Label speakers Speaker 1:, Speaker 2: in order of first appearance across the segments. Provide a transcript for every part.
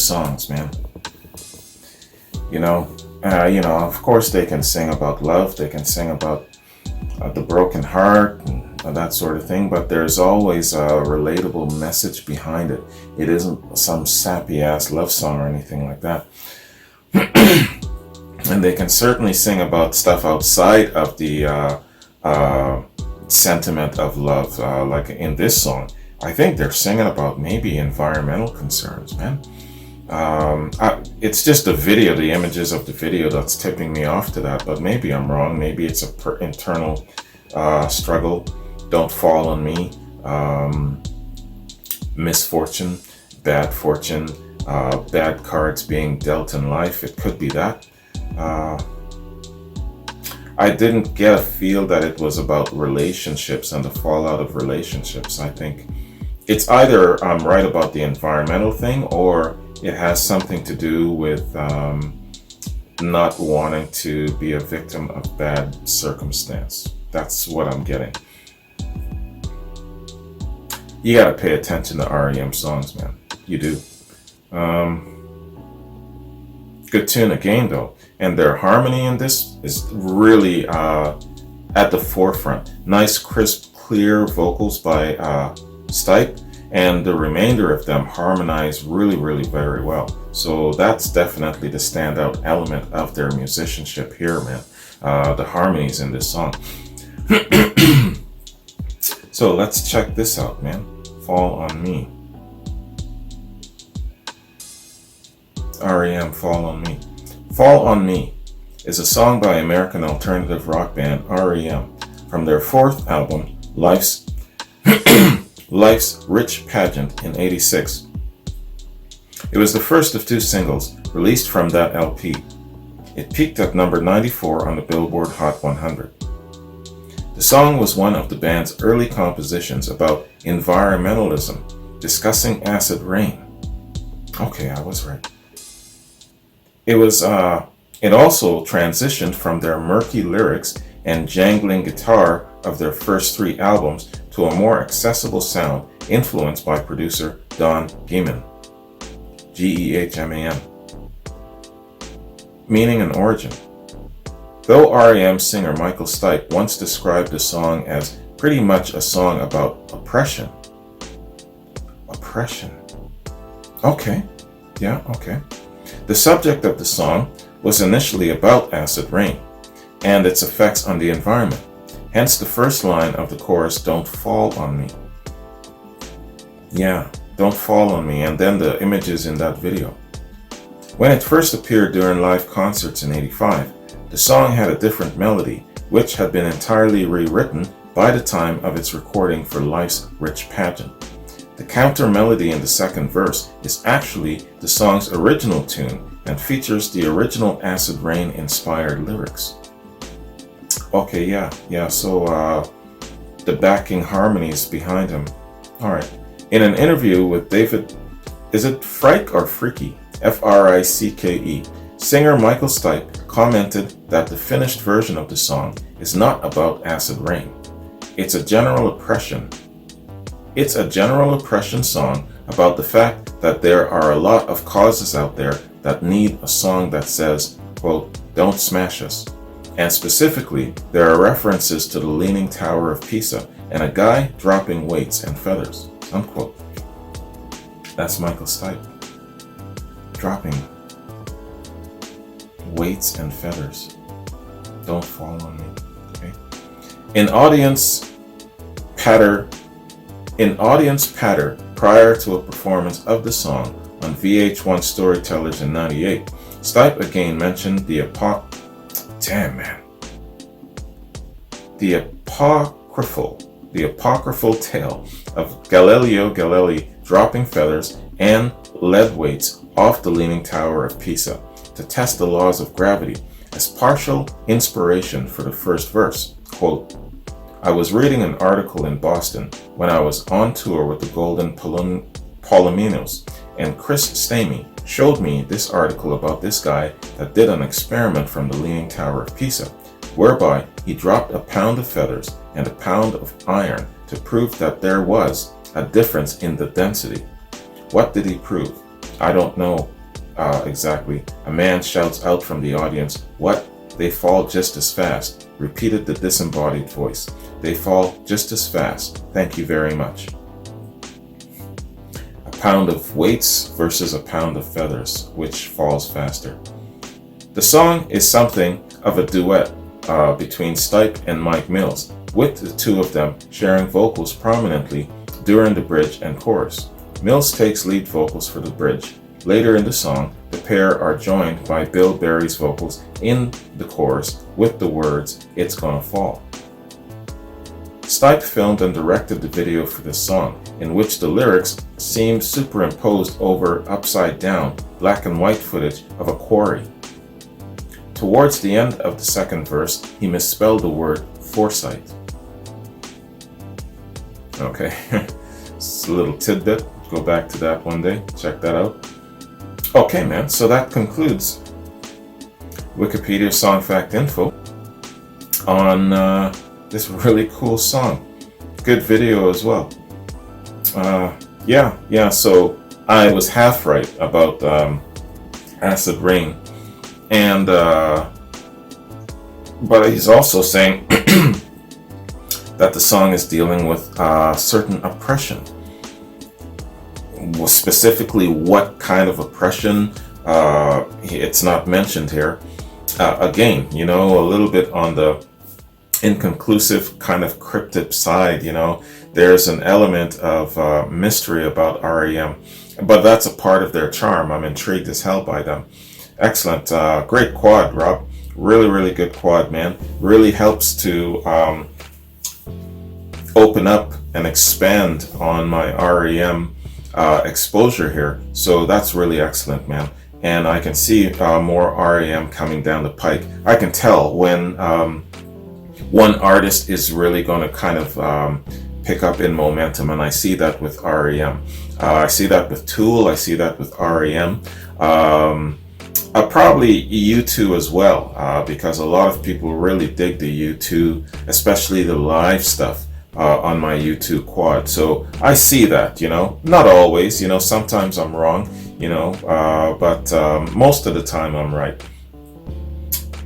Speaker 1: songs, man. Of course they can sing about love, they can sing about the broken heart and that sort of thing, but there's always a relatable message behind it. It isn't some sappy ass love song or anything like that. And they can certainly sing about stuff outside of the sentiment of love, like in this song. I think they're singing about maybe environmental concerns, man. It's just the video, the images of the video that's tipping me off to that, but maybe I'm wrong. Maybe it's a internal struggle. Don't fall on me. Misfortune, bad fortune, bad cards being dealt in life. It could be that. I didn't get a feel that it was about relationships and the fallout of relationships. I think it's either I'm right about the environmental thing, or it has something to do with not wanting to be a victim of bad circumstance. That's what I'm getting. You gotta pay attention to REM songs, man. You do. Good tune again, though. And their harmony in this is really at the forefront. Nice, crisp, clear vocals by Stipe, and the remainder of them harmonize really, really very well. So that's definitely the standout element of their musicianship here, man. The harmonies in this song. So let's check this out, man. Fall on Me. REM, Fall on Me. Fall on Me is a song by American alternative rock band REM from their fourth album, Life's Rich Pageant in '86. It was the first of two singles released from that LP. It peaked at number 94 on the Billboard Hot 100. The song was one of the band's early compositions about environmentalism, discussing acid rain. Okay, I was right. It also transitioned from their murky lyrics and jangling guitar of their first three albums to a more accessible sound influenced by producer Don Gehman. Gehman. Meaning and origin. Though REM singer Michael Stipe once described the song as pretty much a song about oppression. Oppression. Okay. Yeah, okay. The subject of the song was initially about acid rain and its effects on the environment. Hence the first line of the chorus, "Don't fall on me." Yeah, "Don't fall on me," and then the images in that video. When it first appeared during live concerts in '85, the song had a different melody, which had been entirely rewritten by the time of its recording for Life's Rich Pageant. The counter melody in the second verse is actually the song's original tune and features the original acid rain inspired lyrics. Okay, yeah, so the backing harmonies behind him. Alright. In an interview with David, is it Frike or Freaky? Fricke. Singer Michael Stipe commented that the finished version of the song is not about acid rain. It's a general oppression song about the fact that there are a lot of causes out there that need a song that says, quote, "Don't smash us." And specifically, there are references to the Leaning Tower of Pisa and a guy dropping weights and feathers, unquote. That's Michael Stipe. Dropping weights and feathers. Don't fall on me, okay? In audience patter prior to a performance of the song on VH1 Storytellers in '98, Stipe again mentioned the apocryphal tale of Galileo Galilei dropping feathers and lead weights off the Leaning Tower of Pisa to test the laws of gravity as partial inspiration for the first verse. Quote, "I was reading an article in Boston when I was on tour with the Golden Palominos, and Chris Stamey showed me this article about this guy that did an experiment from the Leaning Tower of Pisa, whereby he dropped a pound of feathers and a pound of iron to prove that there was a difference in the density. What did he prove? I don't know, exactly. A man shouts out from the audience, "What? They fall just as fast," repeated the disembodied voice. "They fall just as fast. Thank you very much." A pound of weights versus a pound of feathers. Which falls faster? The song is something of a duet between Stipe and Mike Mills, with the two of them sharing vocals prominently during the bridge and chorus. Mills takes lead vocals for the bridge. Later in the song, the pair are joined by Bill Berry's vocals in the chorus with the words, "It's Gonna Fall." Stipe filmed and directed the video for this song, in which the lyrics seem superimposed over upside down black and white footage of a quarry. Towards the end of the second verse, he misspelled the word foresight. Okay, it's a little tidbit. Go back to that one day. Check that out. Okay, man, so that concludes Wikipedia Song Fact Info on this really cool song. Good video as well. Yeah, so I was half right about Acid Rain. And but he's also saying that the song is dealing with certain oppression. Well, specifically, what kind of oppression? It's not mentioned here. Again, a little bit on the inconclusive kind of cryptic side. There's an element of mystery about REM, but that's a part of their charm. I'm intrigued as hell by them. Excellent. Great quad, Rob. Really, really good quad, man. Really helps to open up and expand on my REM exposure here. So that's really excellent, man. And I can see more REM coming down the pike. I can tell when one artist is really going to kind of pick up in momentum, and I see that with REM. I see that with Tool. I see that with REM. Probably U2 as well, because a lot of people really dig the U2, especially the live stuff on my U2 quad. So I see that, not always, sometimes I'm wrong, but most of the time I'm right.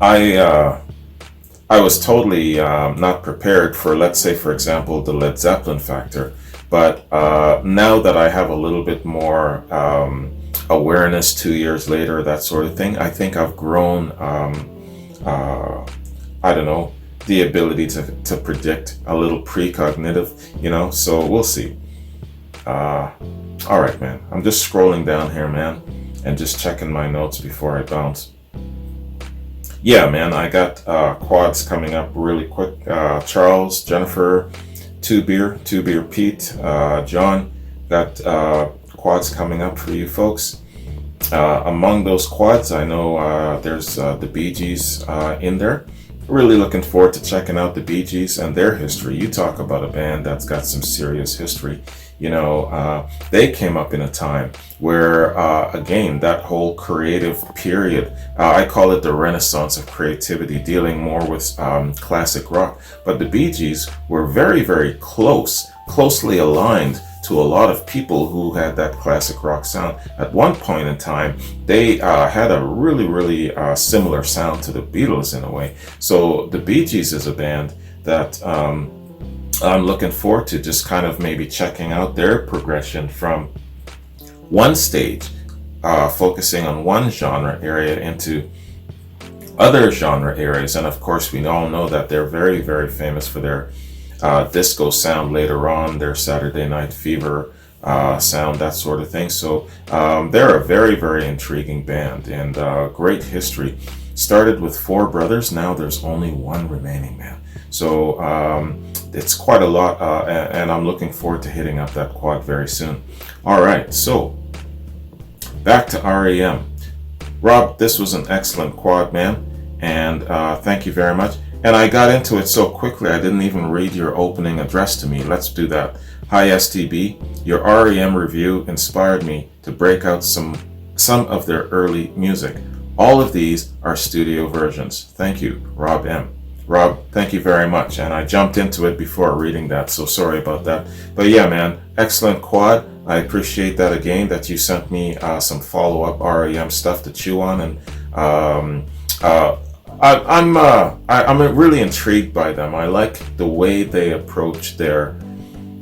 Speaker 1: I was totally not prepared for, let's say, for example, the Led Zeppelin factor, but now that I have a little bit more awareness 2 years later, that sort of thing, I think I've grown, I don't know, the ability to predict a little precognitive, so we'll see. All right, man, I'm just scrolling down here, man, and just checking my notes before I bounce. Yeah, man, I got quads coming up really quick. Charles, Jennifer, Two Beer Pete, John, got quads coming up for you folks. Among those quads, I know there's the Bee Gees in there. Really looking forward to checking out the Bee Gees and their history. You talk about a band that's got some serious history. They came up in a time where, again, that whole creative period, I call it the Renaissance of creativity, dealing more with classic rock. But the Bee Gees were very, very closely aligned to a lot of people who had that classic rock sound. At one point in time, they had a really, really similar sound to the Beatles in a way. So the Bee Gees is a band that I'm looking forward to just kind of maybe checking out their progression from one stage, focusing on one genre area into other genre areas. And of course, we all know that they're very, very famous for their disco sound later on, their Saturday Night Fever sound, that sort of thing. So they're a very, very intriguing band and great history. Started with 4 brothers, now there's only 1 remaining, man. So it's quite a lot, and I'm looking forward to hitting up that quad very soon. All right, so back to REM. Rob, this was an excellent quad, man, and thank you very much. And I got into it so quickly, I didn't even read your opening address to me. Let's do that. Hi, STB. Your REM review inspired me to break out some of their early music. All of these are studio versions. Thank you, Rob M. Rob, thank you very much. And I jumped into it before reading that, so sorry about that. But yeah, man, excellent quad. I appreciate that again, that you sent me some follow-up REM stuff to chew on. And I'm really intrigued by them. I like the way they approach their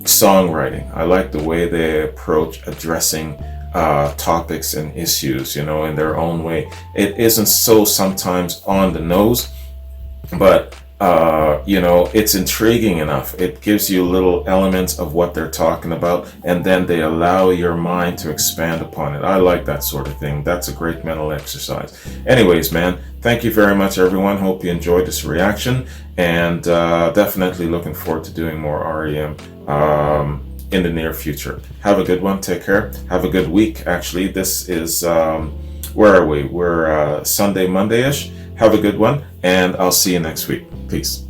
Speaker 1: songwriting. I like the way they approach addressing topics and issues, in their own way. It isn't so sometimes on the nose, but it's intriguing enough. It gives you little elements of what they're talking about, and then they allow your mind to expand upon it. I like that sort of thing. That's a great mental exercise. Anyways, man, thank you very much, everyone. Hope you enjoyed this reaction, and definitely looking forward to doing more REM in the near future. Have a good one. Take care. Have a good week. Actually, this is where are we? We're Sunday, Monday-ish. Have a good one, and I'll see you next week. Peace.